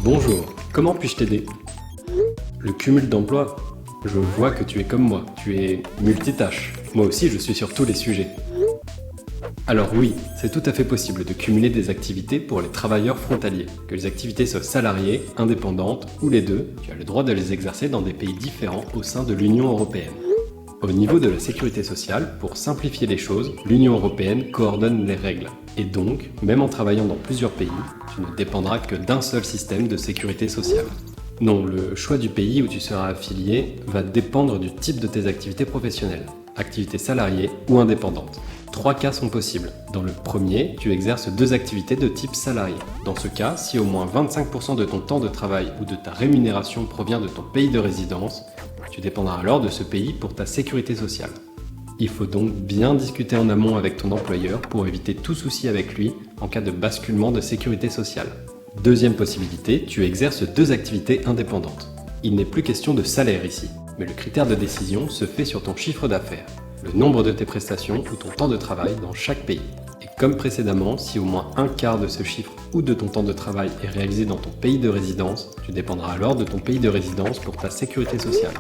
Bonjour, comment puis-je t'aider? Le cumul d'emplois? Je vois que tu es comme moi, tu es multitâche. Moi aussi, je suis sur tous les sujets. Alors oui, c'est tout à fait possible de cumuler des activités pour les travailleurs frontaliers. Que les activités soient salariées, indépendantes ou les deux, tu as le droit de les exercer dans des pays différents au sein de l'Union européenne. Au niveau de la sécurité sociale, pour simplifier les choses, l'Union européenne coordonne les règles. Et donc, même en travaillant dans plusieurs pays, tu ne dépendras que d'un seul système de sécurité sociale. Non, le choix du pays où tu seras affilié va dépendre du type de tes activités professionnelles, activités salariées ou indépendantes. 3 cas sont possibles. Dans le premier, tu exerces 2 activités de type salarié. Dans ce cas, si au moins 25% de ton temps de travail ou de ta rémunération provient de ton pays de résidence, tu dépendras alors de ce pays pour ta sécurité sociale. Il faut donc bien discuter en amont avec ton employeur pour éviter tout souci avec lui en cas de basculement de sécurité sociale. Deuxième possibilité, tu exerces 2 activités indépendantes. Il n'est plus question de salaire ici, mais le critère de décision se fait sur ton chiffre d'affaires, le nombre de tes prestations ou ton temps de travail dans chaque pays. Et comme précédemment, si au moins un quart de ce chiffre ou de ton temps de travail est réalisé dans ton pays de résidence, tu dépendras alors de ton pays de résidence pour ta sécurité sociale.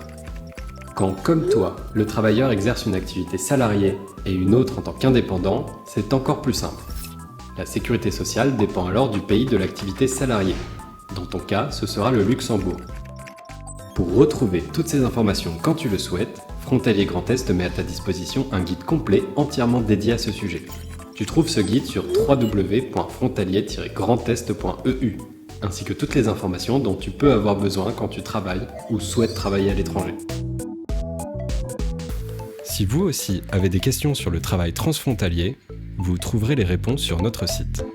Quand, comme toi, le travailleur exerce une activité salariée et une autre en tant qu'indépendant, c'est encore plus simple. La sécurité sociale dépend alors du pays de l'activité salariée. Dans ton cas, ce sera le Luxembourg. Pour retrouver toutes ces informations quand tu le souhaites, Frontalier Grand Est met à ta disposition un guide complet entièrement dédié à ce sujet. Tu trouves ce guide sur www.frontalier-grandest.eu, ainsi que toutes les informations dont tu peux avoir besoin quand tu travailles ou souhaites travailler à l'étranger. Si vous aussi avez des questions sur le travail transfrontalier, vous trouverez les réponses sur notre site.